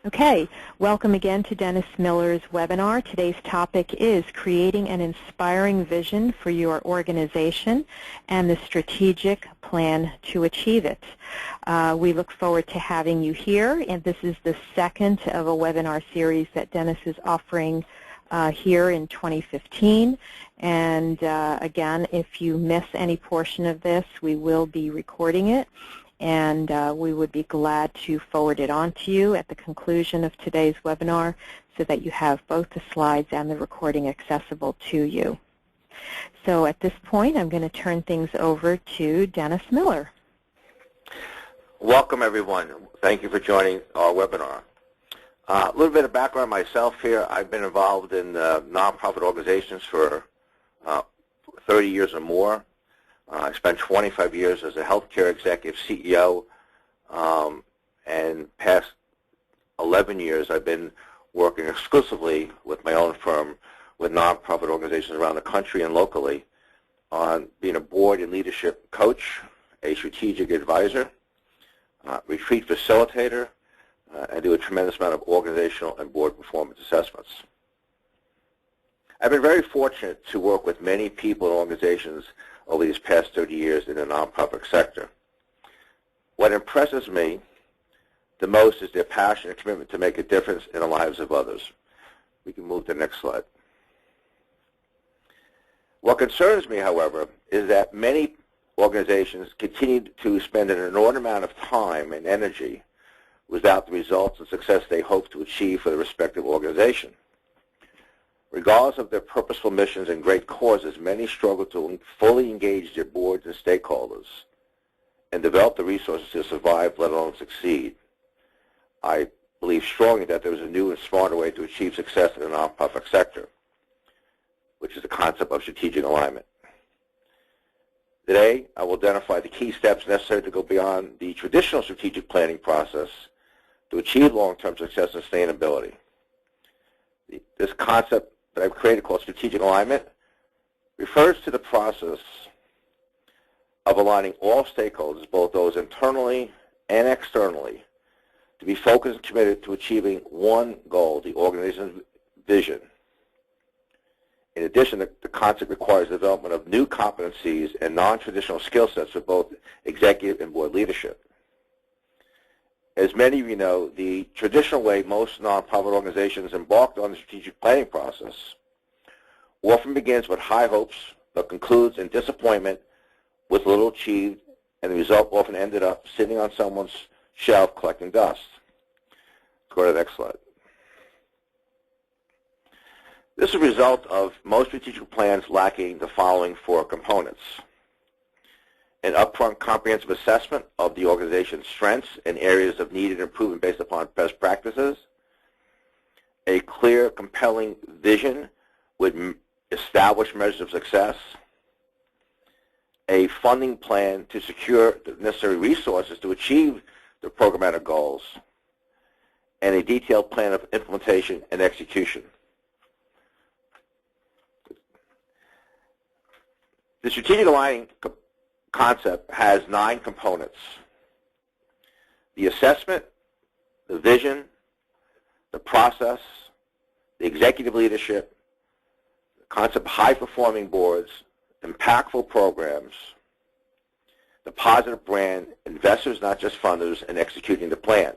Okay, welcome again to Dennis Miller's webinar. Today's topic is creating an inspiring vision for your organization and the strategic plan to achieve it. We look forward to having you here, and this is the second of a webinar series that Dennis is offering here in 2015. And again, if you miss any portion of this, we will be recording it, and we would be glad to forward it on to you at the conclusion of today's webinar so that you have both the slides and the recording accessible to you. So at this point, I'm going to turn things over to Dennis Miller. Welcome, everyone. Thank you for joining our webinar. A little bit of background myself here. I've been involved in nonprofit organizations for 30 years or more. I spent 25 years as a healthcare executive CEO, and past 11 years I've been working exclusively with my own firm with nonprofit organizations around the country and locally on being a board and leadership coach, a strategic advisor, retreat facilitator, and do a tremendous amount of organizational and board performance assessments. I've been very fortunate to work with many people and organizations over these past 30 years in the nonprofit sector. What impresses me the most is their passion and commitment to make a difference in the lives of others. We can move to the next slide. What concerns me, however, is that many organizations continue to spend an inordinate amount of time and energy without the results and success they hope to achieve for the respective organization. Regardless of their purposeful missions and great causes, many struggle to fully engage their boards and stakeholders and develop the resources to survive, let alone succeed. I believe strongly that there is a new and smarter way to achieve success in the nonprofit sector, which is the concept of strategic alignment. Today, I will identify the key steps necessary to go beyond the traditional strategic planning process to achieve long-term success and sustainability. This concept that I've created called strategic alignment refers to the process of aligning all stakeholders, both those internally and externally, to be focused and committed to achieving one goal, the organization's vision. In addition, the concept requires the development of new competencies and non-traditional skill sets for both executive and board leadership. As many of you know, the traditional way most nonprofit organizations embarked on the strategic planning process often begins with high hopes but concludes in disappointment with little achieved, and the result often ended up sitting on someone's shelf collecting dust. Let's go to the next slide. This is a result of most strategic plans lacking the following four components: an upfront comprehensive assessment of the organization's strengths and areas of needed improvement based upon best practices, a clear, compelling vision with established measures of success, a funding plan to secure the necessary resources to achieve the programmatic goals, and a detailed plan of implementation and execution. The strategic aligning concept has 9 components: the assessment, the vision, the process, the executive leadership, the concept of high-performing boards, impactful programs, the positive brand, investors, not just funders, and executing the plan.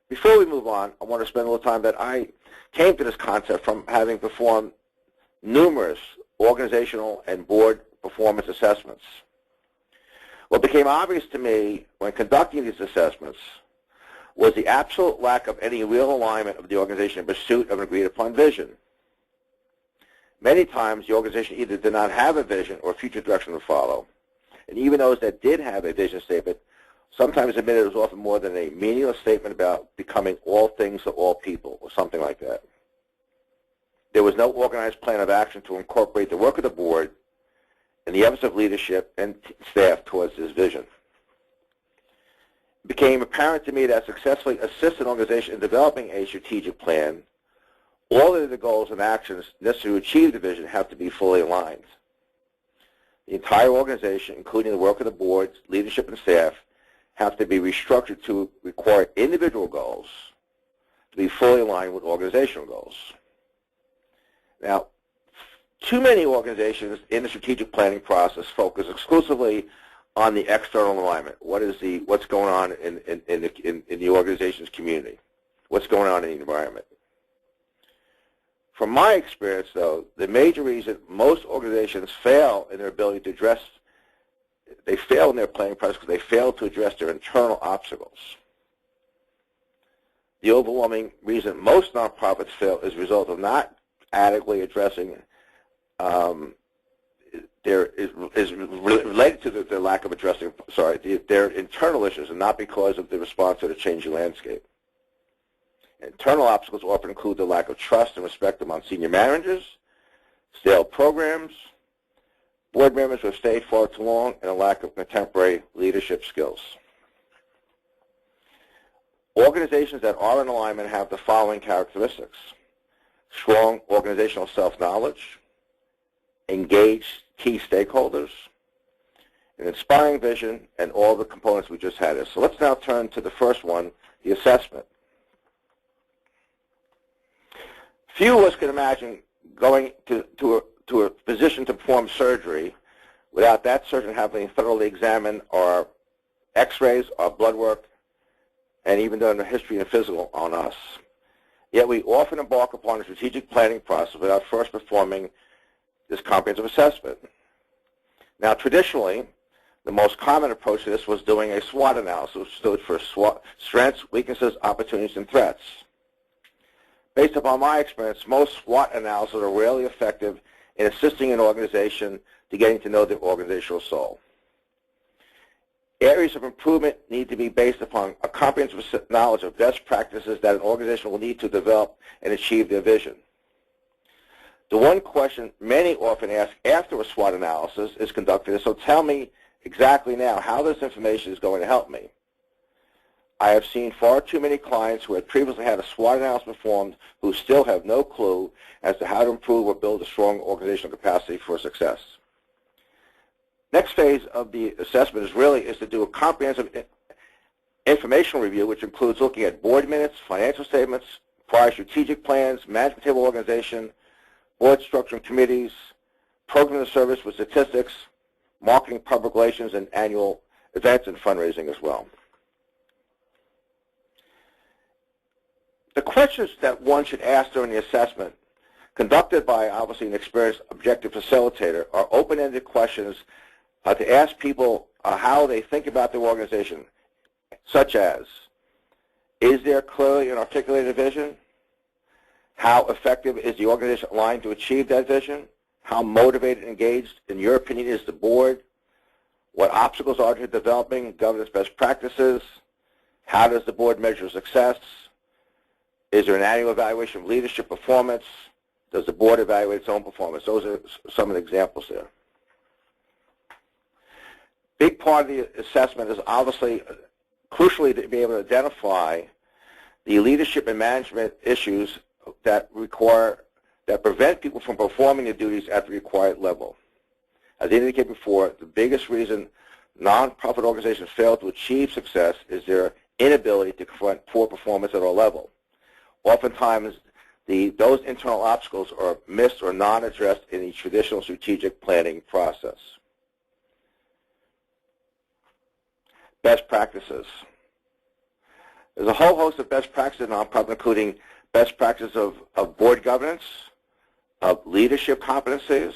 Before we move on, I want to spend a little time that I came to this concept from having performed numerous organizational and board performance assessments. What became obvious to me when conducting these assessments was the absolute lack of any real alignment of the organization in pursuit of an agreed-upon vision. Many times, the organization either did not have a vision or future direction to follow, and even those that did have a vision statement sometimes admitted it was often more than a meaningless statement about becoming all things to all people or something like that. There was no organized plan of action to incorporate the work of the board and the efforts of leadership and staff towards this vision. It became apparent to me that successfully assist an organization in developing a strategic plan, all of the goals and actions necessary to achieve the vision have to be fully aligned. The entire organization, including the work of the board, leadership, and staff, have to be restructured to require individual goals to be fully aligned with organizational goals. Now, too many organizations in the strategic planning process focus exclusively on the external environment. What's going on in the organization's community? What's going on in the environment? From my experience, though, the major reason most organizations fail in their ability to address, they fail in their planning process because they fail to address their internal obstacles. The overwhelming reason most nonprofits fail is a result of not adequately addressing is related to their lack of addressing, their internal issues, and not because of the response to the changing landscape. Internal obstacles often include the lack of trust and respect among senior managers, stale programs, board members who have stayed far too long, and a lack of contemporary leadership skills. Organizations that are in alignment have the following characteristics: strong organizational self-knowledge, engaged key stakeholders, an inspiring vision, and all the components we just had. So let's now turn to the first one, the assessment. Few of us can imagine going to a physician to perform surgery without that surgeon having thoroughly examined our x-rays, our blood work, and even done a history and physical on us. Yet we often embark upon a strategic planning process without first performing this comprehensive assessment. Now, traditionally, the most common approach to this was doing a SWOT analysis, which stood for strengths, weaknesses, opportunities, and threats. Based upon my experience, most SWOT analyses are rarely effective in assisting an organization to getting to know their organizational soul. Areas of improvement need to be based upon a comprehensive knowledge of best practices that an organization will need to develop and achieve their vision. The one question many often ask after a SWOT analysis is conducted is, so tell me exactly now how this information is going to help me. I have seen far too many clients who had previously had a SWOT analysis performed who still have no clue as to how to improve or build a strong organizational capacity for success. Next phase of the assessment is to do a comprehensive informational review, which includes looking at board minutes, financial statements, prior strategic plans, management table organization, board structure and committees, program of service with statistics, marketing, public relations, and annual events and fundraising as well. The questions that one should ask during the assessment, conducted by obviously an experienced objective facilitator, are open-ended questions to ask people how they think about their organization, such as, is there clearly an articulated vision? How effective is the organization aligned to achieve that vision? How motivated and engaged, in your opinion, is the board? What obstacles are to developing governance best practices? How does the board measure success? Is there an annual evaluation of leadership performance? Does the board evaluate its own performance? Those are some of the examples there. Big part of the assessment is obviously crucially to be able to identify the leadership and management issues that prevent people from performing the duties at the required level. As I indicated before, the biggest reason nonprofit organizations fail to achieve success is their inability to confront poor performance at all levels. Oftentimes, those internal obstacles are missed or non-addressed in the traditional strategic planning process. Best practices. There's a whole host of best practices in nonprofit, including best practices of board governance, of leadership competencies,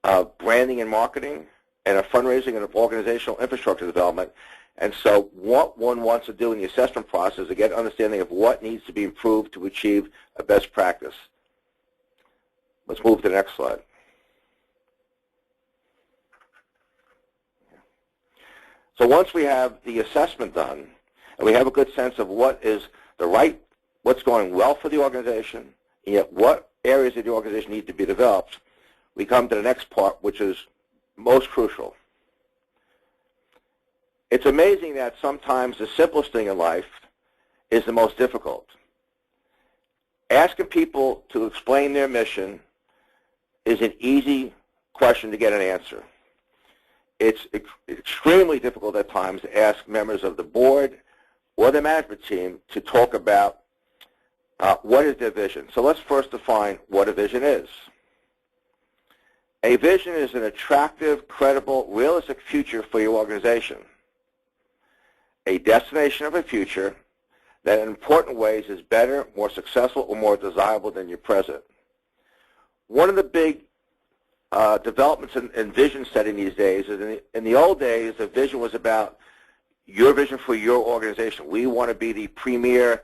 of branding and marketing, and of fundraising and of organizational infrastructure development. And so what one wants to do in the assessment process is to get an understanding of what needs to be improved to achieve a best practice. Let's move to the next slide. So once we have the assessment done, and we have a good sense of what's going well for the organization, and yet what areas of the organization need to be developed, we come to the next part, which is most crucial. It's amazing that sometimes the simplest thing in life is the most difficult. Asking people to explain their mission is an easy question to get an answer. It's extremely difficult at times to ask members of the board or the management team to talk about what is their vision? So let's first define what a vision is. A vision is an attractive, credible, realistic future for your organization. A destination of a future that in important ways is better, more successful, or more desirable than your present. One of the big developments in vision setting these days is in the old days, the vision was about your vision for your organization. We want to be the premier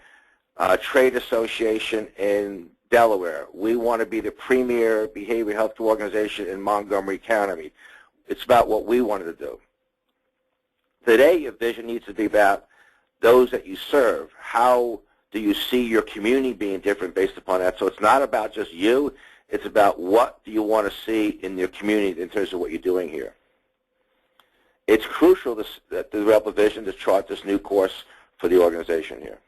trade association in Delaware. We want to be the premier behavioral health care organization in Montgomery County. It's about what we wanted to do. Today, your vision needs to be about those that you serve. How do you see your community being different based upon that? So it's not about just you. It's about what do you want to see in your community in terms of what you're doing here. It's crucial to develop a vision to chart this new course for the organization here.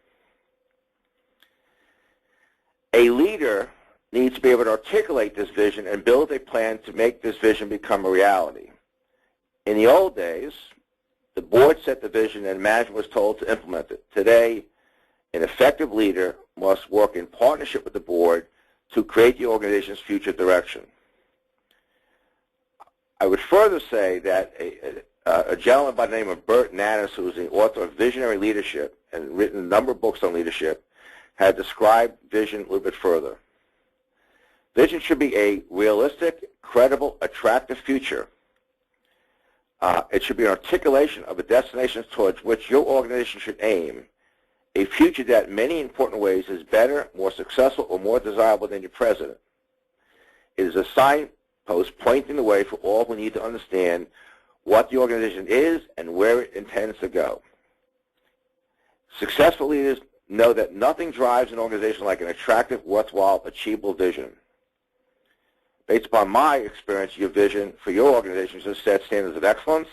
A leader needs to be able to articulate this vision and build a plan to make this vision become a reality. In the old days, the board set the vision and management was told to implement it. Today, an effective leader must work in partnership with the board to create the organization's future direction. I would further say that a gentleman by the name of Bert Nanas, who is the author of Visionary Leadership and written a number of books on leadership, had described vision a little bit further. Vision should be a realistic, credible, attractive future. It should be an articulation of the destinations towards which your organization should aim, a future that in many important ways is better, more successful, or more desirable than your present. It is a signpost pointing the way for all who need to understand what the organization is and where it intends to go. Successful leaders know that nothing drives an organization like an attractive, worthwhile, achievable vision. Based upon my experience, your vision for your organization is to set standards of excellence,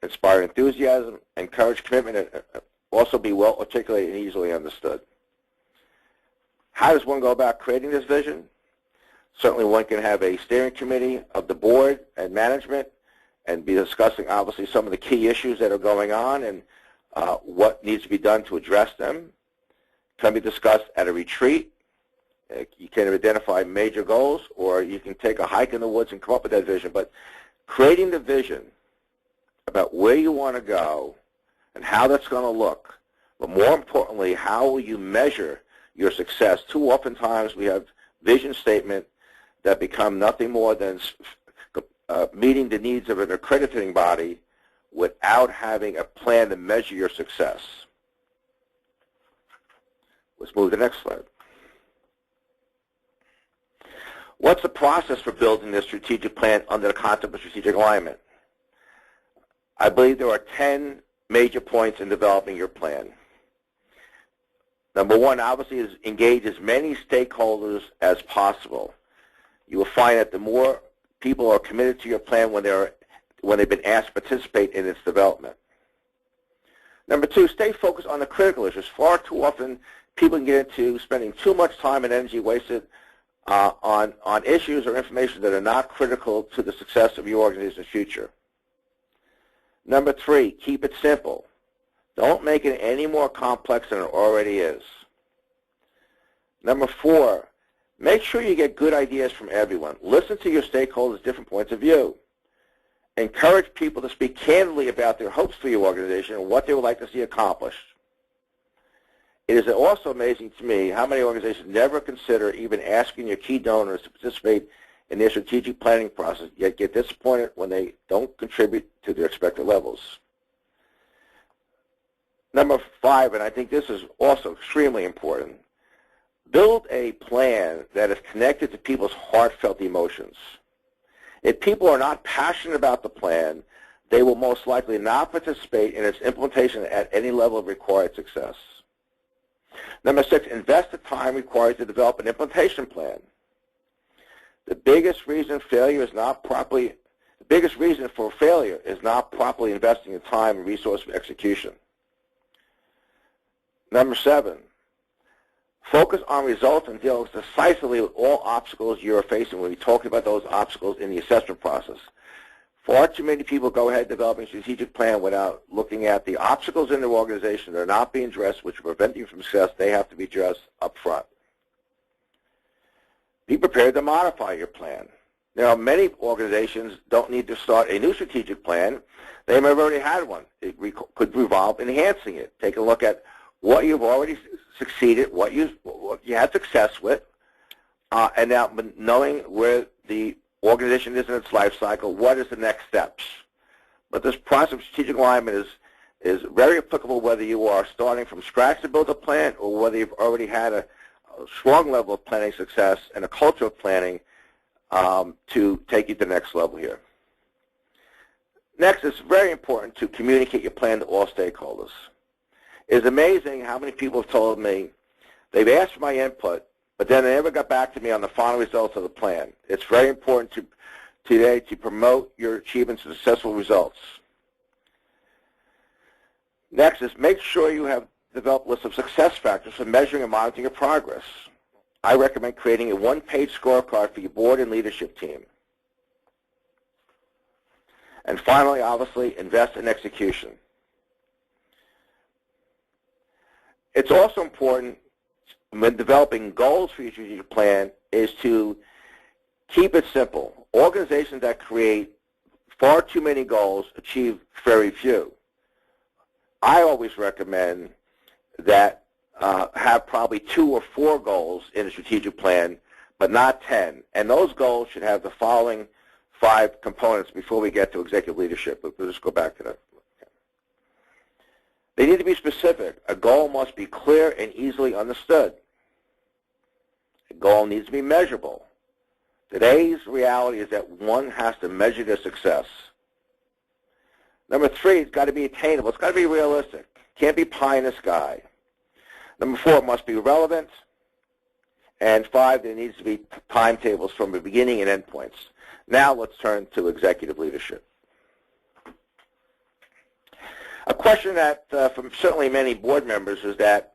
inspire enthusiasm, encourage commitment, and also be well articulated and easily understood. How does one go about creating this vision? Certainly one can have a steering committee of the board and management and be discussing obviously some of the key issues that are going on and what needs to be done to address them. Can be discussed at a retreat. You can identify major goals, or you can take a hike in the woods and come up with that vision. But creating the vision about where you want to go and how that's going to look, but more importantly, how will you measure your success? Too oftentimes we have vision statements that become nothing more than meeting the needs of an accrediting body without having a plan to measure your success. Let's move to the next slide. What's the process for building this strategic plan under the concept of strategic alignment? I believe there are 10 major points in developing your plan. Number one, obviously, is engage as many stakeholders as possible. You will find that the more people are committed to your plan when they've been asked to participate in its development. Number two, stay focused on the critical issues. Far too often, people can get into spending too much time and energy wasted on issues or information that are not critical to the success of your organization's future. Number three, keep it simple. Don't make it any more complex than it already is. Number four, make sure you get good ideas from everyone. Listen to your stakeholders' different points of view. Encourage people to speak candidly about their hopes for your organization and what they would like to see accomplished. It is also amazing to me how many organizations never consider even asking your key donors to participate in their strategic planning process, yet get disappointed when they don't contribute to their expected levels. Number five, and I think this is also extremely important, build a plan that is connected to people's heartfelt emotions. If people are not passionate about the plan, they will most likely not participate in its implementation at any level of required success. Number six, invest the time required to develop an implementation plan. The biggest reason for failure is not properly investing the time and resource for execution. Number seven, focus on results and deal decisively with all obstacles you are facing when we talk about those obstacles in the assessment process. Far too many people go ahead developing a strategic plan without looking at the obstacles in their organization that are not being addressed, which are preventing from success. They have to be addressed up front. Be prepared to modify your plan. Now, many organizations don't need to start a new strategic plan. They may have already had one. It could involve enhancing it. Take a look at what you've already succeeded, what you had success with, and now knowing where the organization is in its life cycle, what is the next steps. But this process of strategic alignment is very applicable whether you are starting from scratch to build a plan or whether you've already had a strong level of planning success and a culture of planning to take you to the next level here. Next, it's very important to communicate your plan to all stakeholders. It's amazing how many people have told me they've asked for my input, but then they never got back to me on the final results of the plan. It's very important today to promote your achievements and successful results. Next is make sure you have developed a list of success factors for measuring and monitoring your progress. I recommend creating a one-page scorecard for your board and leadership team. And finally, obviously, invest in execution. It's also important when developing goals for your strategic plan is to keep it simple. Organizations that create far too many goals achieve very few. I always recommend that have probably 2 or 4 goals in a strategic plan, but not 10. And those goals should have the following 5 components before we get to executive leadership. We'll just go back to that. They need to be specific. A goal must be clear and easily understood. A goal needs to be measurable. Today's reality is that one has to measure their success. Number 3, it's got to be attainable. It's got to be realistic. Can't be pie in the sky. Number 4, it must be relevant. And 5, there needs to be timetables from the beginning and end points. Now let's turn to executive leadership. A question that from certainly many board members is that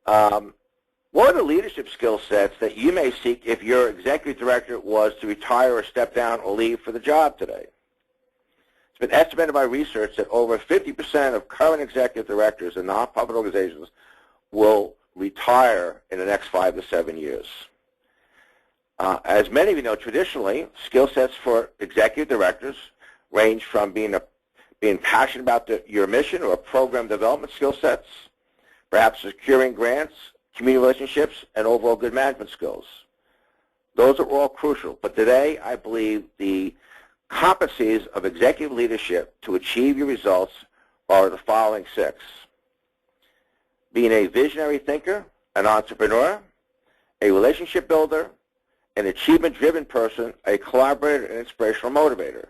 what are the leadership skill sets that you may seek if your executive director was to retire or step down or leave for the job today? It's been estimated by research that over 50% of current executive directors in nonprofit organizations will retire in the next 5 to 7 years. As many of you know, traditionally, skill sets for executive directors range from being passionate about your mission or program development skill sets, perhaps securing grants, community relationships, and overall good management skills. Those are all crucial. But today, I believe the competencies of executive leadership to achieve your results are the following 6. Being a visionary thinker, an entrepreneur, a relationship builder, an achievement-driven person, a collaborator, and inspirational motivator.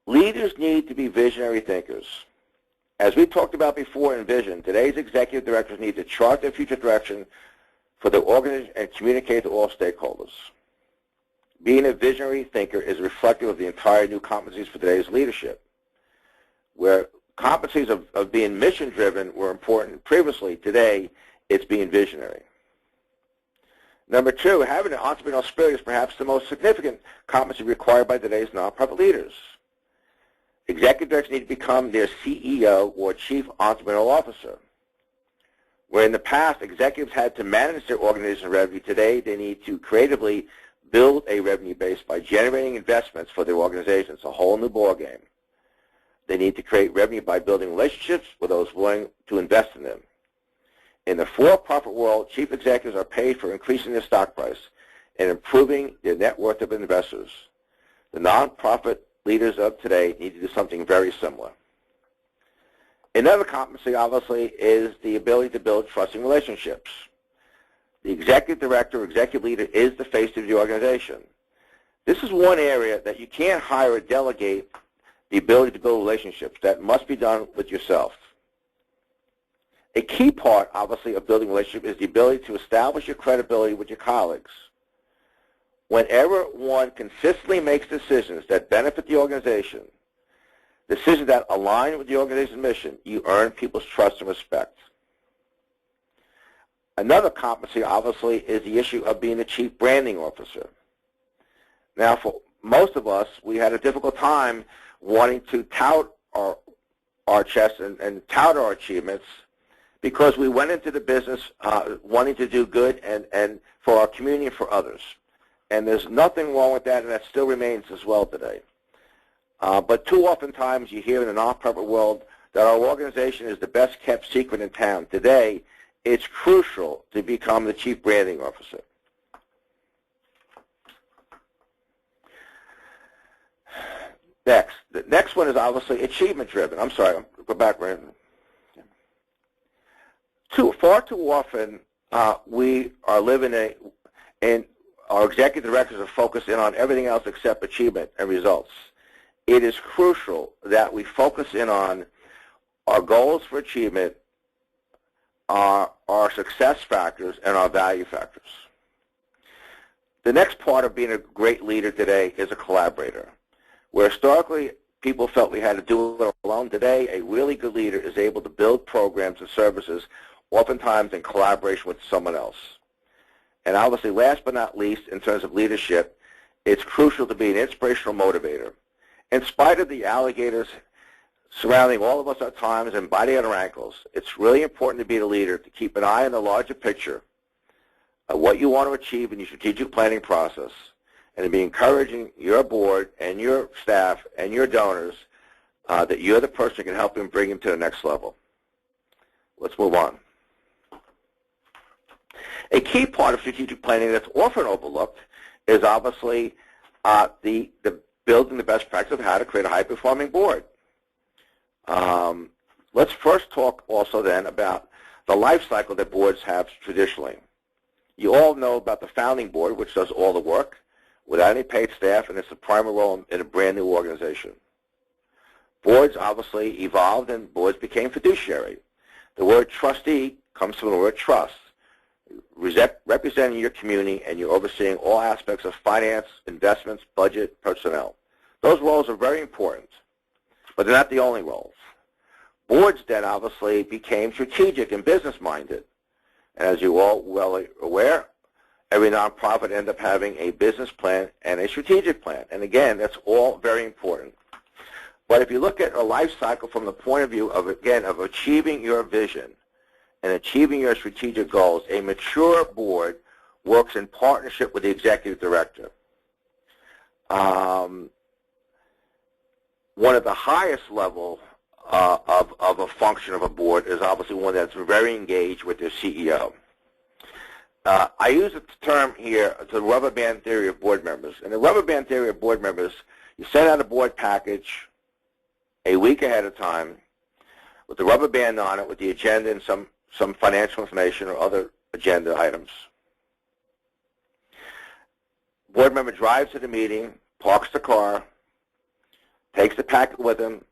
Leaders need to be visionary thinkers. As we talked about before in Vision, today's executive directors need to chart their future direction for their organization and communicate to all stakeholders. Being a visionary thinker is reflective of the entire new competencies for today's leadership. Where competencies of being mission-driven were important previously, today it's being visionary. Number 2, having an entrepreneurial spirit is perhaps the most significant competency required by today's nonprofit leaders. Executive directors need to become their CEO or Chief Entrepreneurial Officer. Where in the past, executives had to manage their organization revenue, today they need to creatively build a revenue base by generating investments for their organization. It's a whole new ballgame. They need to create revenue by building relationships with those willing to invest in them. In the for-profit world, chief executives are paid for increasing their stock price and improving their net worth of investors. The nonprofit leaders of today need to do something very similar. Another competency, obviously, is the ability to build trusting relationships. The executive director or executive leader is the face of the organization. This is one area that you can't hire or delegate the ability to build relationships. That must be done with yourself. A key part, obviously, of building a relationship is the ability to establish your credibility with your colleagues. Whenever one consistently makes decisions that benefit the organization, decisions that align with the organization's mission, you earn people's trust and respect. Another competency, obviously, is the issue of being a chief branding officer. Now, for most of us, we had a difficult time wanting to tout our chest and tout our achievements because we went into the business wanting to do good and for our community and for others. And there's nothing wrong with that, and that still remains as well today. But too often times you hear in the nonprofit world that our organization is the best kept secret in town. Today, it's crucial to become the Chief Branding Officer. Next. The next one is obviously achievement driven. I'm sorry, I'll go back right. Far too often we are living in our executive directors are focused in on everything else except achievement and results. It is crucial that we focus in on our goals for achievement, our success factors, and our value factors. The next part of being a great leader today is a collaborator. Where historically people felt we had to do it alone, today a really good leader is able to build programs and services oftentimes in collaboration with someone else. And obviously, last but not least, in terms of leadership, it's crucial to be an inspirational motivator. In spite of the alligators surrounding all of us at times and biting at our ankles, it's really important to be the leader, to keep an eye on the larger picture of what you want to achieve in your strategic planning process, and to be encouraging your board and your staff and your donors that you're the person who can help them bring them to the next level. Let's move on. A key part of strategic planning that's often overlooked is obviously the building the best practice of how to create a high-performing board. Let's first talk also then about the life cycle that boards have traditionally. You all know about the founding board, which does all the work without any paid staff, and it's the primary role in a brand new organization. Boards obviously evolved, and boards became fiduciary. The word trustee comes from the word trust, representing your community, and you're overseeing all aspects of finance, investments, budget, personnel. Those roles are very important, but they're not the only roles. Boards then obviously became strategic and business-minded. And as you're all well aware, every nonprofit ends up having a business plan and a strategic plan. And again, that's all very important. But if you look at a life cycle from the point of view of, again, of achieving your vision and achieving your strategic goals, a mature board works in partnership with the executive director. One of the highest level of a function of a board is obviously one that's very engaged with their CEO. I use the term here, the rubber band theory of board members. In the rubber band theory of board members, you send out a board package a week ahead of time with the rubber band on it with the agenda and some financial information or other agenda items. Board member drives to the meeting, parks the car, takes the packet with him,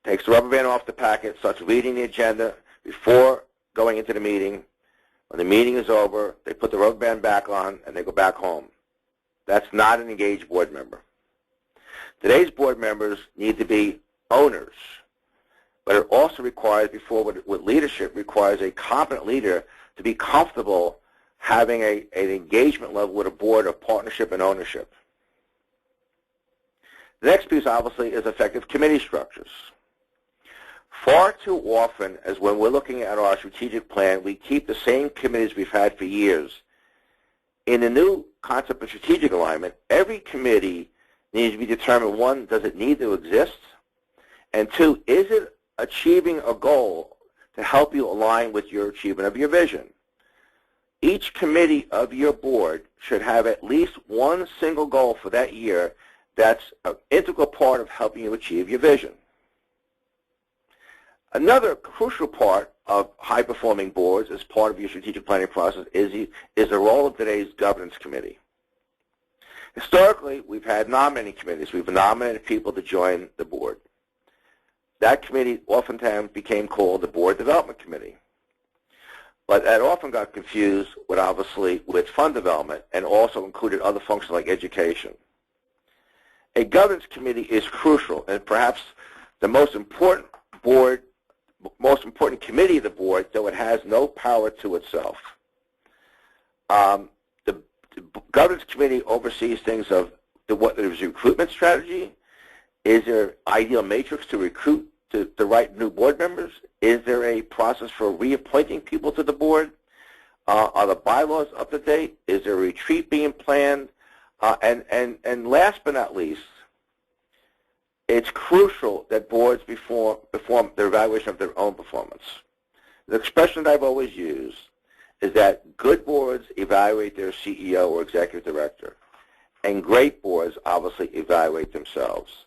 takes the rubber band off the packet, starts reading the agenda before going into the meeting. When the meeting is over, they put the rubber band back on and they go back home. That's not an engaged board member. Today's board members need to be owners, but it also requires, with leadership, requires a competent leader to be comfortable having an engagement level with a board of partnership and ownership. The next piece, obviously, is effective committee structures. Far too often, as when we're looking at our strategic plan, we keep the same committees we've had for years. In the new concept of strategic alignment, every committee needs to be determined, one, does it need to exist? And two, is it achieving a goal to help you align with your achievement of your vision? Each committee of your board should have at least one single goal for that year that's an integral part of helping you achieve your vision. Another crucial part of high-performing boards as part of your strategic planning process is the role of today's governance committee. Historically, we've had nominating committees. We've nominated people to join the board. That committee oftentimes became called the Board Development Committee. But that often got confused with, obviously, with fund development and also included other functions like education. A governance committee is crucial and perhaps the most important committee of the board, though it has no power to itself. The governance committee oversees things of what is recruitment strategy, is there ideal matrix to recruit to the right new board members? Is there a process for reappointing people to the board? Are the bylaws up to date? Is there a retreat being planned? And last but not least, it's crucial that boards perform their evaluation of their own performance. The expression that I've always used is that good boards evaluate their CEO or executive director, and great boards obviously evaluate themselves.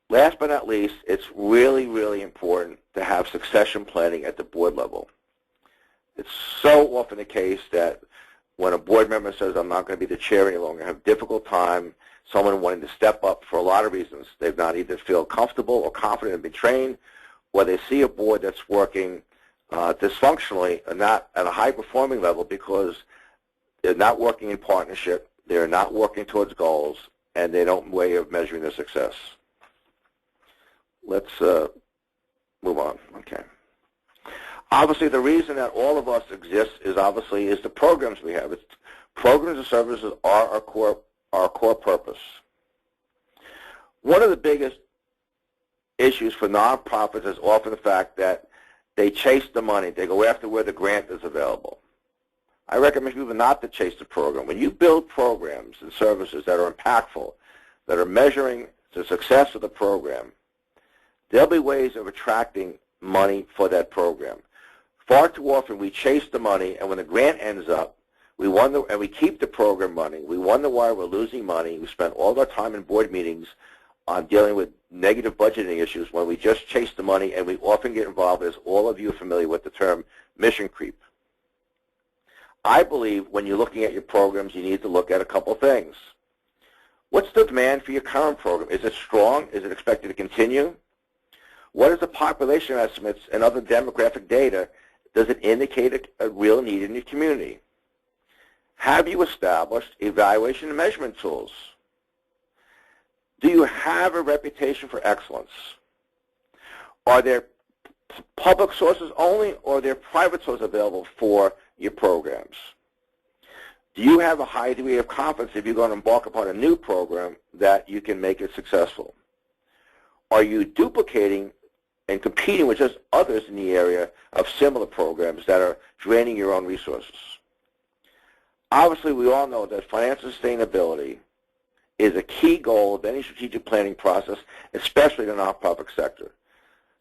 Last but not least, it's really, really important to have succession planning at the board level. It's so often the case that when a board member says, I'm not going to be the chair any longer, I have a difficult time, someone wanting to step up for a lot of reasons. They've not either feel comfortable or confident in being trained, or they see a board that's working dysfunctionally and not at a high-performing level because they're not working in partnership, they're not working towards goals, and they don't have a way of measuring their success. Let's move on. Okay. Obviously, the reason that all of us exist is the programs we have. Programs and services are our core purpose. One of the biggest issues for nonprofits is often the fact that they chase the money. They go after where the grant is available. I recommend people not to chase the program. When you build programs and services that are impactful, that are measuring the success of the program, there'll be ways of attracting money for that program. Far too often we chase the money, and when the grant ends up, we wonder, and we keep the program running. We wonder why we're losing money. We spend all our time in board meetings on dealing with negative budgeting issues when we just chase the money, and we often get involved, as all of you are familiar with the term, mission creep. I believe when you're looking at your programs, you need to look at a couple things. What's the demand for your current program? Is it strong? Is it expected to continue? What is the population estimates and other demographic data? Does it indicate a real need in your community? Have you established evaluation and measurement tools? Do you have a reputation for excellence? Are there public sources only, or are there private sources available for your programs? Do you have a high degree of confidence if you're going to embark upon a new program that you can make it successful? Are you duplicating and competing with just others in the area of similar programs that are draining your own resources? Obviously, we all know that financial sustainability is a key goal of any strategic planning process, especially in the nonprofit sector.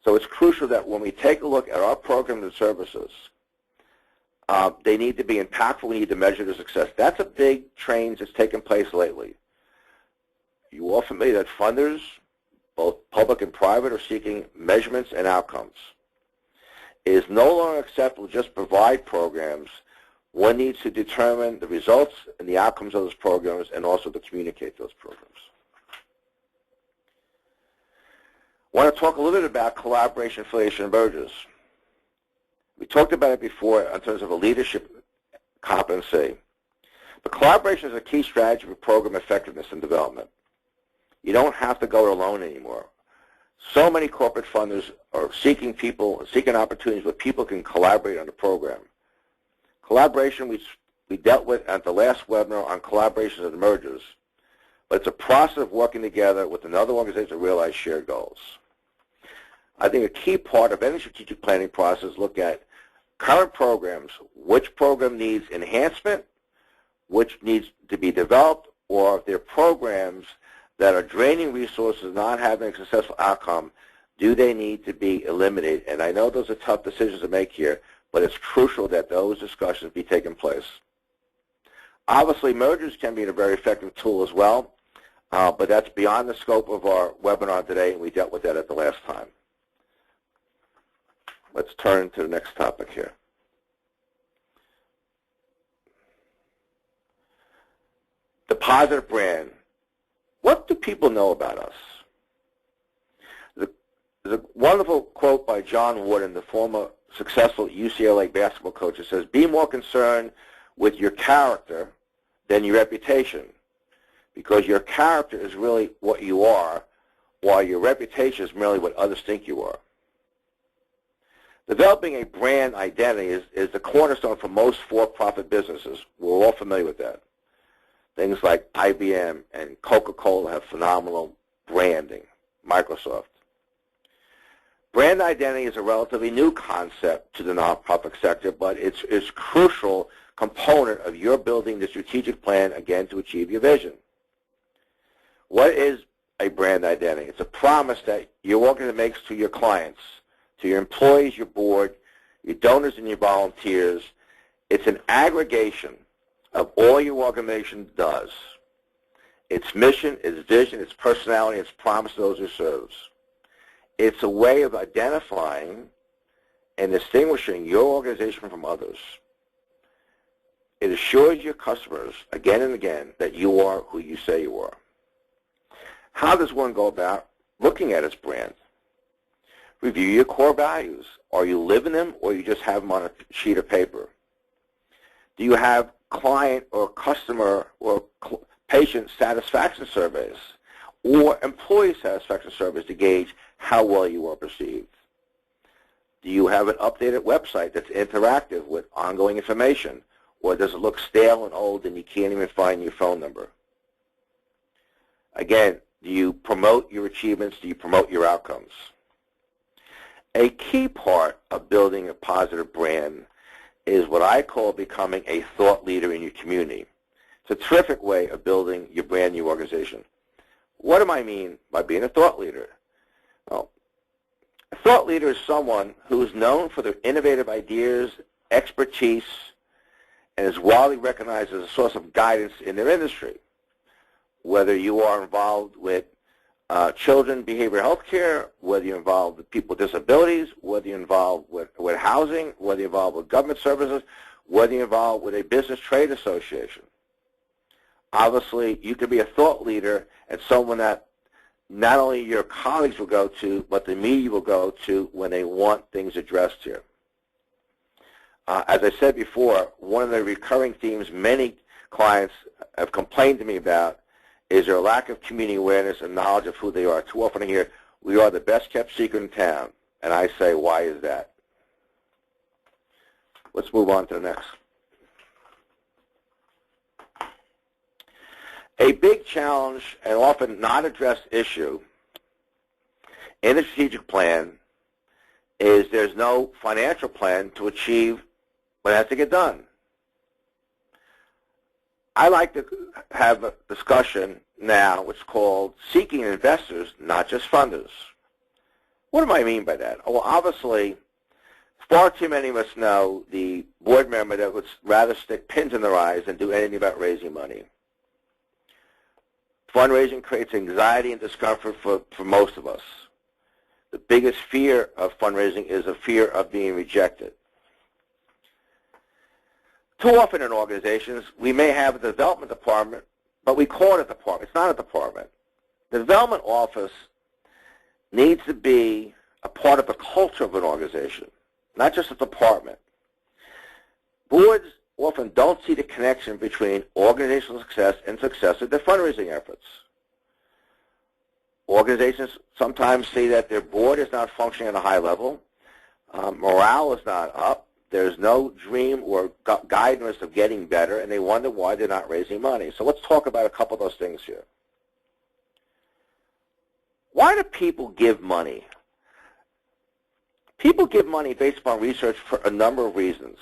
So it's crucial that when we take a look at our programs and services, they need to be impactful. We need to measure their success. That's a big change that's taken place lately. You all familiar that funders, both public and private, are seeking measurements and outcomes. It is no longer acceptable to just provide programs. One needs to determine the results and the outcomes of those programs, and also to communicate those programs. I want to talk a little bit about collaboration, affiliation, and mergers. We talked about it before in terms of a leadership competency. But collaboration is a key strategy for program effectiveness and development. You don't have to go it alone anymore. So many corporate funders are seeking opportunities where people can collaborate on the program. Collaboration, we dealt with at the last webinar on collaborations and mergers, but it's a process of working together with another organization to realize shared goals. I think a key part of any strategic planning process is look at current programs, which program needs enhancement, which needs to be developed, or if there are programs that are draining resources, not having a successful outcome, do they need to be eliminated? And I know those are tough decisions to make here, but it's crucial that those discussions be taking place. Obviously, mergers can be a very effective tool as well, but that's beyond the scope of our webinar today, and we dealt with that at the last time. Let's turn to the next topic here. The positive brand. What do people know about us? There's a wonderful quote by John Wooden, the former successful UCLA basketball coach, that says, be more concerned with your character than your reputation, because your character is really what you are, while your reputation is merely what others think you are. Developing a brand identity is the cornerstone for most for-profit businesses. We're all familiar with that. Things like IBM and Coca-Cola have phenomenal branding, Microsoft. Brand identity is a relatively new concept to the nonprofit sector, but it's a crucial component of your building the strategic plan, again, to achieve your vision. What is a brand identity? It's a promise that your organization makes to your clients, to your employees, your board, your donors, and your volunteers. It's an aggregation of all your organization does. Its mission, its vision, its personality, its promise to those who serves. It's a way of identifying and distinguishing your organization from others. It assures your customers again and again that you are who you say you are. How does one go about looking at its brand? Review your core values. Are you living them, or you just have them on a sheet of paper? Do you have client or customer or patient satisfaction surveys or employee satisfaction surveys to gauge how well you are perceived? Do you have an updated website that's interactive with ongoing information, or does it look stale and old and you can't even find your phone number? Again, do you promote your achievements? Do you promote your outcomes? A key part of building a positive brand is what I call becoming a thought leader in your community. It's a terrific way of building your brand new organization. What do I mean by being a thought leader? Well, a thought leader is someone who is known for their innovative ideas, expertise, and is widely recognized as a source of guidance in their industry. Whether you are involved with children behavioral health care, whether you're involved with people with disabilities, whether you're involved with housing, whether you're involved with government services, whether you're involved with a business trade association. Obviously, you can be a thought leader and someone that not only your colleagues will go to, but the media will go to when they want things addressed here. As I said before, one of the recurring themes many clients have complained to me about is their lack of community awareness and knowledge of who they are. Too often I hear, we are the best kept secret in town. And I say, why is that? Let's move on to the next. A big challenge and often not addressed issue in the strategic plan is there's no financial plan to achieve what has to get done. I like to have a discussion now which is called seeking investors, not just funders. What do I mean by that? Well, obviously, far too many of us know the board member that would rather stick pins in their eyes than do anything about raising money. Fundraising creates anxiety and discomfort for most of us. The biggest fear of fundraising is a fear of being rejected. Too often in organizations, we may have a development department, but we call it a department. It's not a department. The development office needs to be a part of the culture of an organization, not just a department. Boards often don't see the connection between organizational success and success of their fundraising efforts. Organizations sometimes see that their board is not functioning at a high level, morale is not up, there's no dream or guidance of getting better, and they wonder why they're not raising money. So let's talk about a couple of those things here. Why do people give money? People give money based upon research for a number of reasons.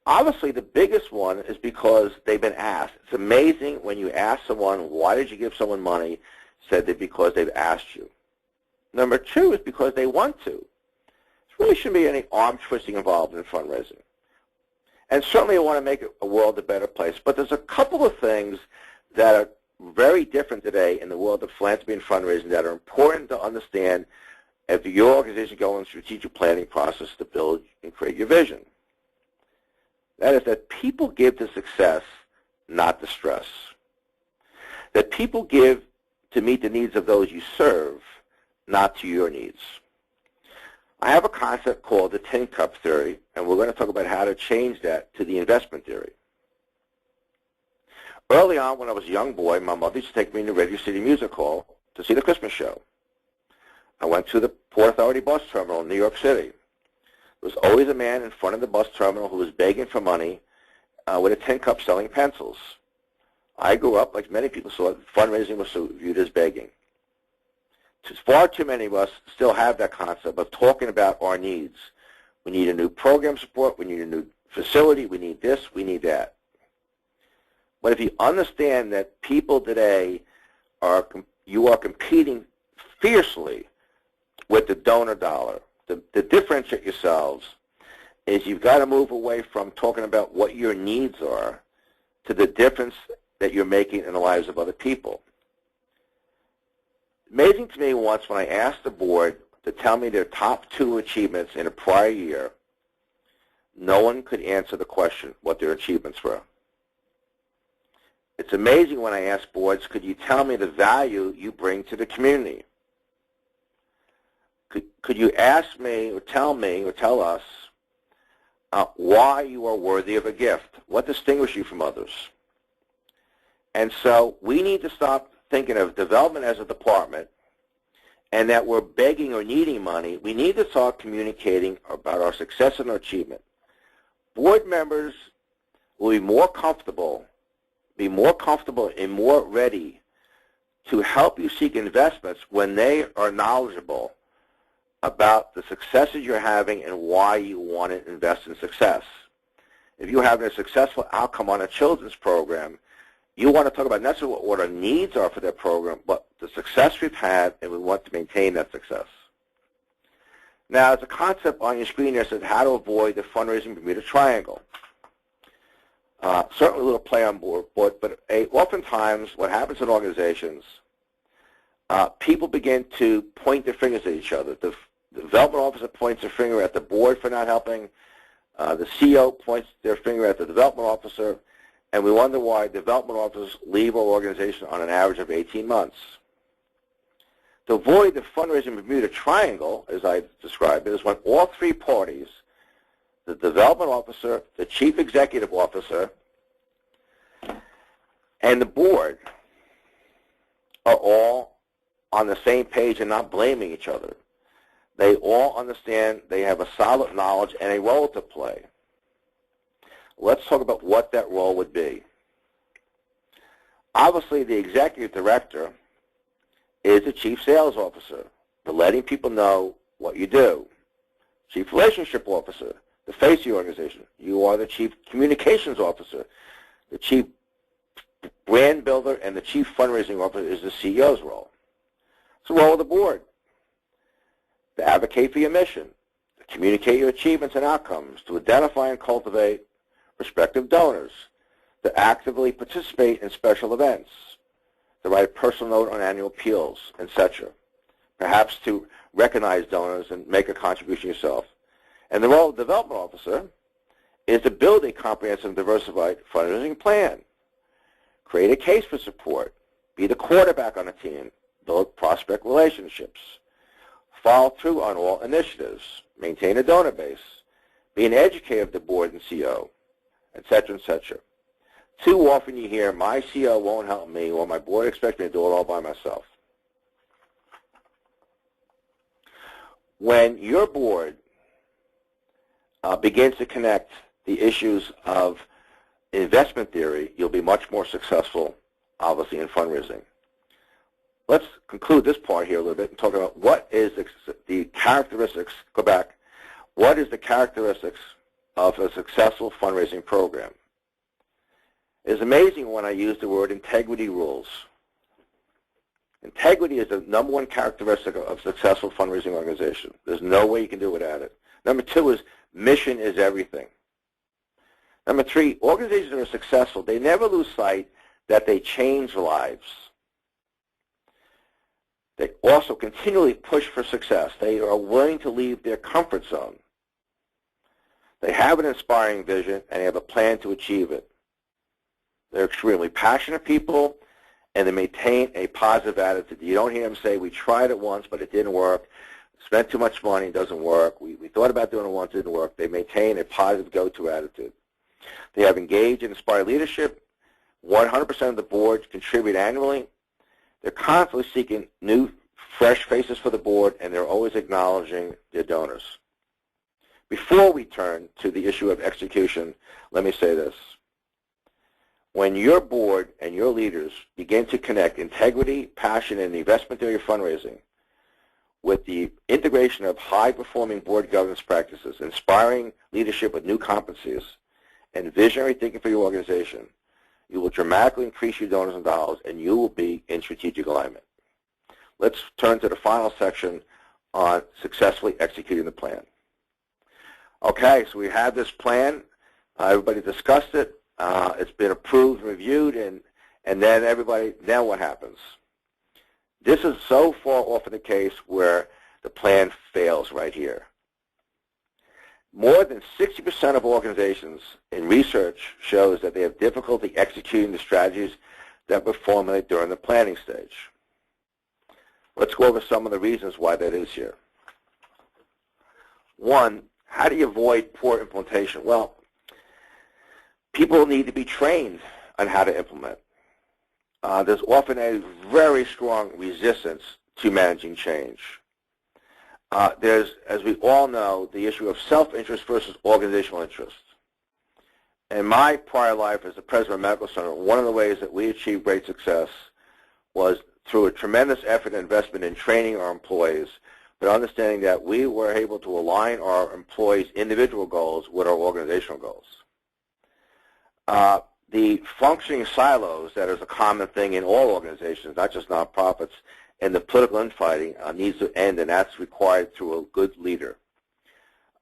Obviously, the biggest one is because they've been asked. It's amazing when you ask someone, why did you give someone money, said that because they've asked you. Number two is because they want to. There really shouldn't be any arm twisting involved in fundraising. And certainly I want to make a world a better place. But there's a couple of things that are very different today in the world of philanthropy and fundraising that are important to understand if your organization goes in a strategic planning process to build and create your vision. That is that people give to success, not to stress. That people give to meet the needs of those you serve, not to your needs. I have a concept called the tin cup theory, and we're going to talk about how to change that to the investment theory. Early on, when I was a young boy, my mother used to take me to Radio City Music Hall to see the Christmas show. I went to the Port Authority bus terminal in New York City. There was always a man in front of the bus terminal who was begging for money with a tin cup selling pencils. I grew up, like many people saw it, fundraising was viewed as begging. Far too many of us still have that concept of talking about our needs. We need a new program support, we need a new facility, we need this, we need that. But if you understand that people today you are competing fiercely with the donor dollar, to differentiate yourselves is you've got to move away from talking about what your needs are to the difference that you're making in the lives of other people. Amazing to me once when I asked the board to tell me their top 2 achievements in a prior year, no one could answer the question what their achievements were. It's amazing when I ask boards, could you tell me the value you bring to the community? Could you ask me or tell us why you are worthy of a gift? What distinguishes you from others? And so we need to stop thinking of development as a department and that we're begging or needing money. We need to start communicating about our success and our achievement. Board members will be more comfortable and more ready to help you seek investments when they are knowledgeable about the successes you're having and why you want to invest in success. If you're having a successful outcome on a children's program, you want to talk about not just what our needs are for that program, but the success we've had, and we want to maintain that success. Now, there's a concept on your screen there that says how to avoid the fundraising Bermuda Triangle. Certainly a little play on board, but oftentimes what happens in organizations, people begin to point their fingers at each other. The development officer points their finger at the board for not helping. The CEO points their finger at the development officer, and we wonder why development officers leave our organization on an average of 18 months. To avoid the fundraising Bermuda Triangle, as I described it, is when all 3 parties, the development officer, the chief executive officer, and the board are all on the same page and not blaming each other. They all understand they have a solid knowledge and a role to play. Let's talk about what that role would be. Obviously, the executive director is the chief sales officer, the letting people know what you do. Chief relationship officer, the face of the organization. You are the chief communications officer. The chief brand builder and the chief fundraising officer is the CEO's role. It's the role of the board to advocate for your mission, to communicate your achievements and outcomes, to identify and cultivate prospective donors, to actively participate in special events, to write a personal note on annual appeals, etc. Perhaps to recognize donors and make a contribution yourself. And the role of the development officer is to build a comprehensive, diversified fundraising plan, create a case for support, be the quarterback on a team, build prospect relationships, follow through on all initiatives, maintain a donor base, be an educator of the board and CEO, etc., etc. Too often you hear, my CEO won't help me, or my board expects me to do it all by myself. When your board begins to connect the issues of investment theory, you'll be much more successful, obviously, in fundraising. Let's conclude this part here a little bit and talk about what is the characteristics, go back, what is the characteristics of a successful fundraising program? It's amazing when I use the word integrity rules. Integrity is the #1 characteristic of a successful fundraising organization. There's no way you can do without it. Number 2 is mission is everything. Number 3, organizations that are successful, they never lose sight that they change lives. They also continually push for success. They are willing to leave their comfort zone. They have an inspiring vision, and they have a plan to achieve it. They're extremely passionate people, and they maintain a positive attitude. You don't hear them say, we tried it once, but it didn't work. Spent too much money, it doesn't work. We thought about doing it once, it didn't work. They maintain a positive go-to attitude. They have engaged and inspired leadership. 100% of the board contribute annually. They're constantly seeking new, fresh faces for the board, and they're always acknowledging their donors. Before we turn to the issue of execution, let me say this. When your board and your leaders begin to connect integrity, passion, and investment theory of fundraising with the integration of high-performing board governance practices, inspiring leadership with new competencies, and visionary thinking for your organization, you will dramatically increase your donors and dollars, and you will be in strategic alignment. Let's turn to the final section on successfully executing the plan. Okay, so we have this plan. Everybody discussed it. It's been approved and reviewed, and then what happens? This is so far often the case where the plan fails right here. More than 60% of organizations in research shows that they have difficulty executing the strategies that were formulated during the planning stage. Let's go over some of the reasons why that is here. One, how do you avoid poor implementation? Well, people need to be trained on how to implement. There's often a very strong resistance to managing change. There's, as we all know, the issue of self-interest versus organizational interest. In my prior life as the president of a medical center, one of the ways that we achieved great success was through a tremendous effort and investment in training our employees, but understanding that we were able to align our employees' individual goals with our organizational goals. The functioning silos that is a common thing in all organizations, not just nonprofits, and the political infighting needs to end, and that's required through a good leader.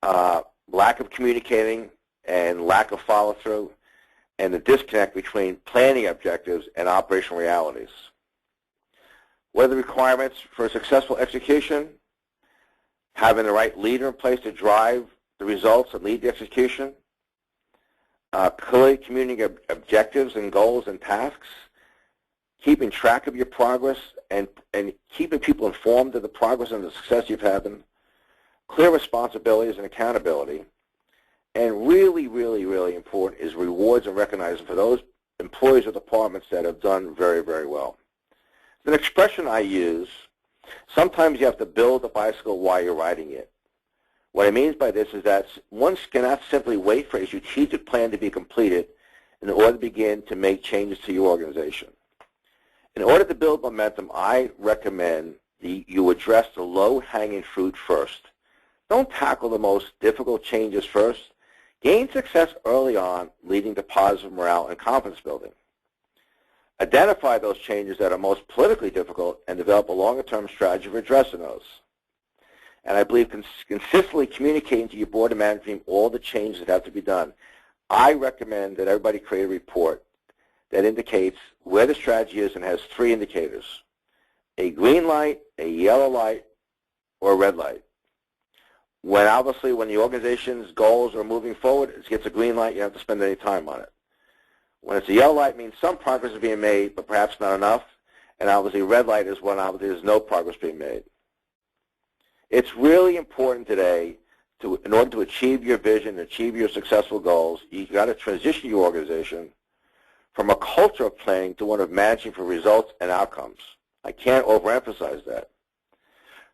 Lack of communicating and lack of follow-through, and the disconnect between planning objectives and operational realities. What are the requirements for successful execution? Having the right leader in place to drive the results and lead the execution. Clearly communicating objectives and goals and tasks. Keeping track of your progress and keeping people informed of the progress and the success you've had. Clear responsibilities and accountability. And really, really, really important is rewards and recognition for those employees or departments that have done very, very well. It's an expression I use. Sometimes you have to build a bicycle while you're riding it. What I mean by this is that one cannot simply wait for a strategic plan to be completed in order to begin to make changes to your organization. In order to build momentum, I recommend you address the low-hanging fruit first. Don't tackle the most difficult changes first. Gain success early on, leading to positive morale and confidence building. Identify those changes that are most politically difficult and develop a longer-term strategy for addressing those. And I believe consistently communicating to your board and management team all the changes that have to be done. I recommend that everybody create a report that indicates where the strategy is and has 3 indicators: a green light, a yellow light, or a red light. When the organization's goals are moving forward, it gets a green light, you don't have to spend any time on it. When it's a yellow light, it means some progress is being made, but perhaps not enough. And obviously, red light is when obviously there's no progress being made. It's really important today, in order to achieve your vision, achieve your successful goals, you've got to transition your organization from a culture of planning to one of managing for results and outcomes. I can't overemphasize that.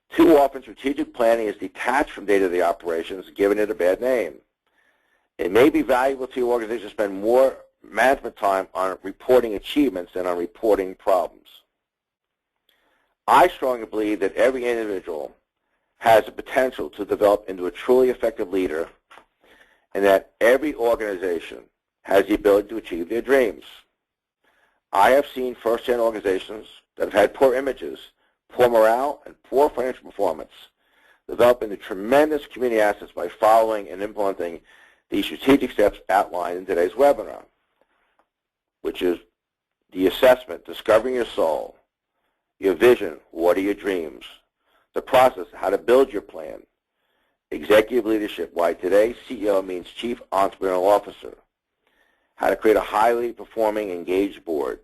Too often, strategic planning is detached from day-to-day operations, giving it a bad name. It may be valuable to your organization to spend more management time on reporting achievements than on reporting problems. I strongly believe that every individual has the potential to develop into a truly effective leader, and that every organization has the ability to achieve their dreams. I have seen first-hand organizations that have had poor images, poor morale, and poor financial performance develop into tremendous community assets by following and implementing these strategic steps outlined in today's webinar, which is the assessment, discovering your soul, your vision, what are your dreams, the process, how to build your plan, executive leadership, why today CEO means Chief Entrepreneurial Officer, how to create a highly performing, engaged board,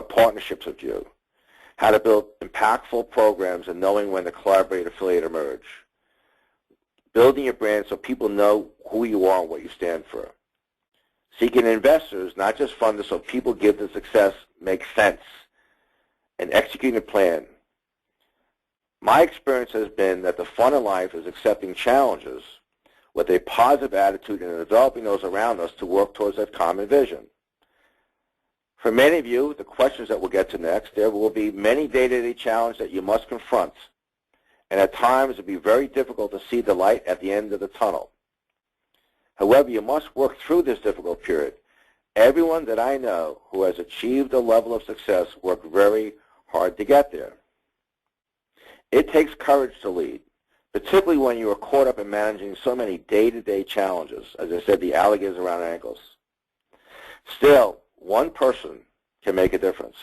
partnerships with you, how to build impactful programs and knowing when to collaborate, affiliate, or merge, building your brand so people know who you are and what you stand for, seeking investors, not just funders, so people give the success makes sense, and executing a plan. My experience has been that the fun in life is accepting challenges with a positive attitude and developing those around us to work towards that common vision. For many of you, the questions that we'll get to next, there will be many day-to-day challenges that you must confront and at times it will be very difficult to see the light at the end of the tunnel. However, you must work through this difficult period. Everyone that I know who has achieved a level of success worked very hard to get there. It takes courage to lead, particularly when you are caught up in managing so many day-to-day challenges, as I said, the alligators around our ankles. Still, one person can make a difference.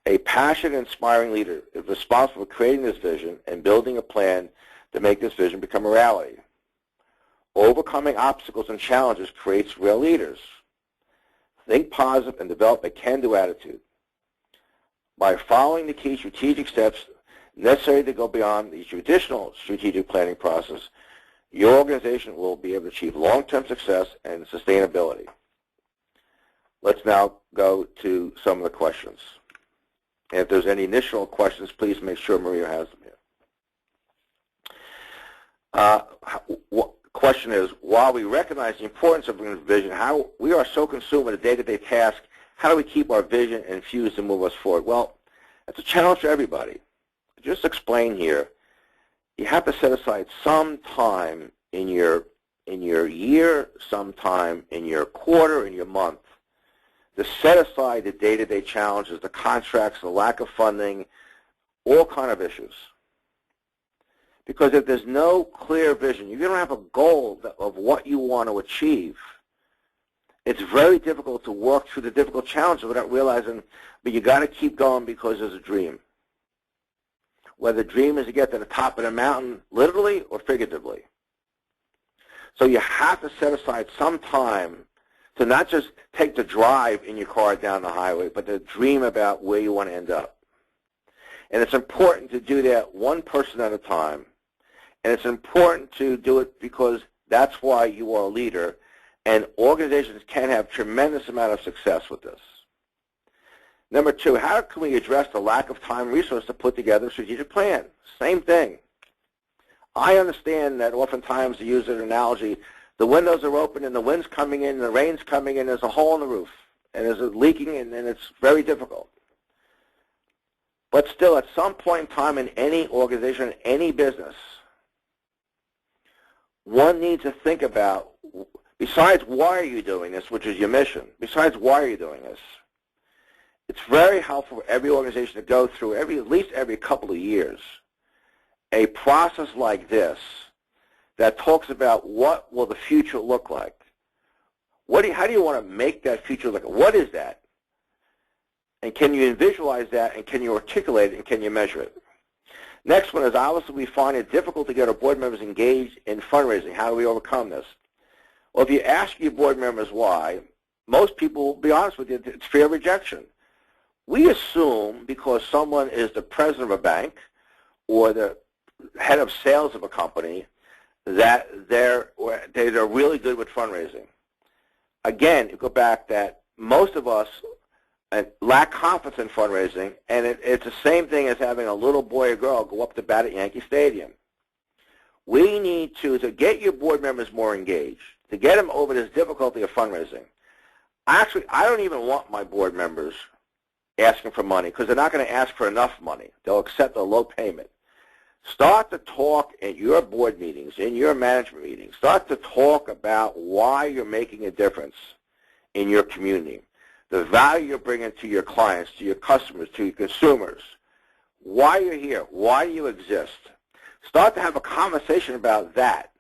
A passionate, inspiring leader is responsible for creating this vision and building a plan to make this vision become a reality. Overcoming obstacles and challenges creates real leaders. Think positive and develop a can-do attitude. By following the key strategic steps necessary to go beyond the traditional strategic planning process, your organization will be able to achieve long-term success and sustainability. Let's now go to some of the questions. And if there's any initial questions, please make sure Maria has them here. Question is, while we recognize the importance of vision, how we are so consumed with a day-to-day task, how do we keep our vision infused and move us forward? Well, it's a challenge for everybody. Just explain here, you have to set aside some time in your year, some time in your quarter, in your month, to set aside the day-to-day challenges, the contracts, the lack of funding, all kind of issues. Because if there's no clear vision, if you don't have a goal of what you want to achieve, it's very difficult to work through the difficult challenges without realizing, but you got to keep going because there's a dream. Whether the dream is to get to the top of the mountain, literally or figuratively. So you have to set aside some time to not just take the drive in your car down the highway, but to dream about where you want to end up. And it's important to do that one person at a time. And it's important to do it because that's why you are a leader, and organizations can have tremendous amount of success with this. Number two, how can we address the lack of time and resource to put together a strategic plan? Same thing. I understand that oftentimes, to use an analogy, the windows are open and the wind's coming in and the rain's coming in, there's a hole in the roof, and there's a leaking, and it's very difficult. But still, at some point in time in any organization, any business, one needs to think about, besides why are you doing this, which is your mission, besides why are you doing this, it's very helpful for every organization to go through, at least every couple of years, a process like this that talks about what will the future look like. How do you want to make that future look like? What is that? And can you visualize that, and can you articulate it, and can you measure it? Next one is, obviously we find it difficult to get our board members engaged in fundraising. How do we overcome this? Well, if you ask your board members why, most people will be honest with you, it's fear of rejection. We assume because someone is the president of a bank or the head of sales of a company that they're really good with fundraising. Again, you go back that most of us lack confidence in fundraising, and it's the same thing as having a little boy or girl go up to bat at Yankee Stadium. We need to get your board members more engaged, to get them over this difficulty of fundraising. Actually, I don't even want my board members asking for money because they're not going to ask for enough money. They'll accept a low payment. Start to talk at your board meetings, in your management meetings. Start to talk about why you're making a difference in your community, the value you're bringing to your clients, to your customers, to your consumers, why you're here, why you exist. Start to have a conversation about that.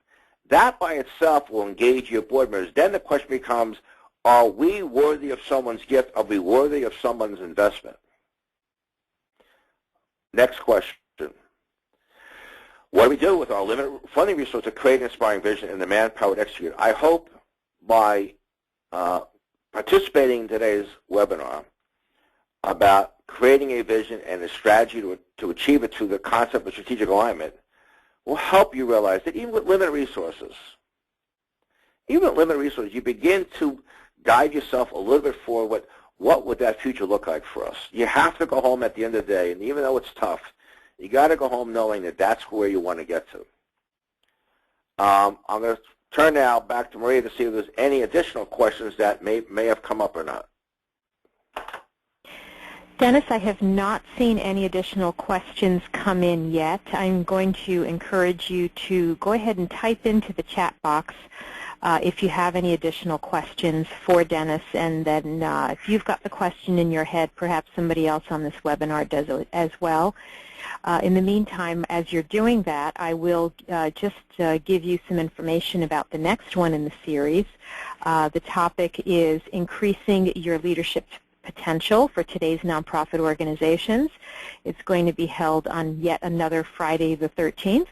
That by itself will engage your board members. Then the question becomes, are we worthy of someone's gift? Are we worthy of someone's investment? Next question. What do we do with our limited funding resources to create an inspiring vision and the manpower to execute? I hope by participating in today's webinar about creating a vision and a strategy to achieve it through the concept of strategic alignment will help you realize that even with limited resources, you begin to guide yourself a little bit forward. What would that future look like for us? You have to go home at the end of the day, and even though it's tough, you got to go home knowing that that's where you want to get to. I'm going to turn now back to Maria to see if there's any additional questions that may have come up or not. Dennis, I have not seen any additional questions come in yet. I'm going to encourage you to go ahead and type into the chat box if you have any additional questions for Dennis, and then if you've got the question in your head, perhaps somebody else on this webinar does as well. In the meantime, as you're doing that, I will just give you some information about the next one in the series. The topic is increasing your leadership potential for today's nonprofit organizations. It's going to be held on yet another Friday the 13th.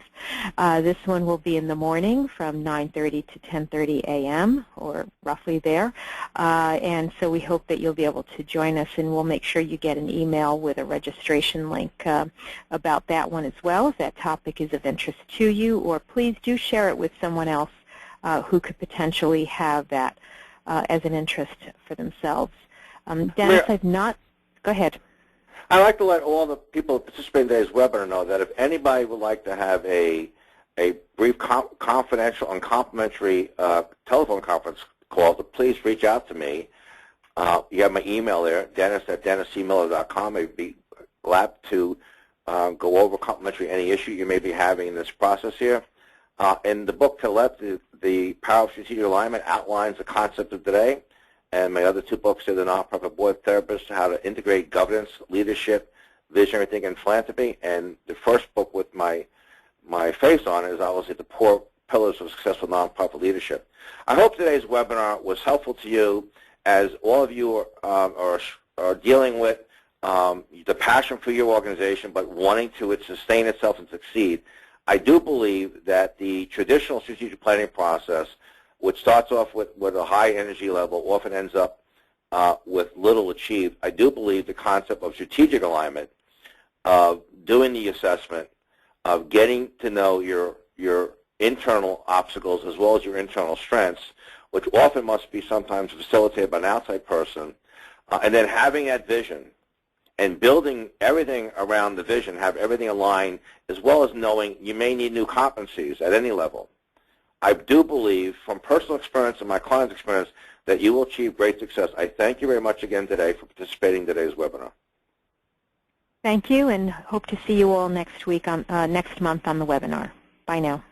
This one will be in the morning from 9:30 to 10:30 a.m. or roughly there. And so we hope that you'll be able to join us, and we'll make sure you get an email with a registration link about that one as well if that topic is of interest to you, or please do share it with someone else who could potentially have that as an interest for themselves. Dennis, I've not. Go ahead. I'd like to let all the people participating in today's webinar know that if anybody would like to have a brief confidential and complimentary telephone conference call, please reach out to me. You have my email there, dennis@denniscmiller.com. I'd be glad to go over complimentary any issue you may be having in this process here. In the book to the left, the Power of Strategic Alignment outlines the concept of today. And my other two books are The Nonprofit Board Therapist, How to Integrate Governance, Leadership, Visionary Thinking, and Philanthropy. And the first book with my face on is obviously The 4 Pillars of Successful Nonprofit Leadership. I hope today's webinar was helpful to you, as all of you are dealing with the passion for your organization but wanting to sustain itself and succeed. I do believe that the traditional strategic planning process, which starts off with a high energy level, often ends up with little achieved. I do believe the concept of strategic alignment, of doing the assessment, of getting to know your internal obstacles as well as your internal strengths, which often must be sometimes facilitated by an outside person, and then having that vision and building everything around the vision, have everything aligned, as well as knowing you may need new competencies at any level. I do believe, from personal experience and my client's experience, that you will achieve great success. I thank you very much again today for participating in today's webinar. Thank you, and hope to see you all next week next month on the webinar. Bye now.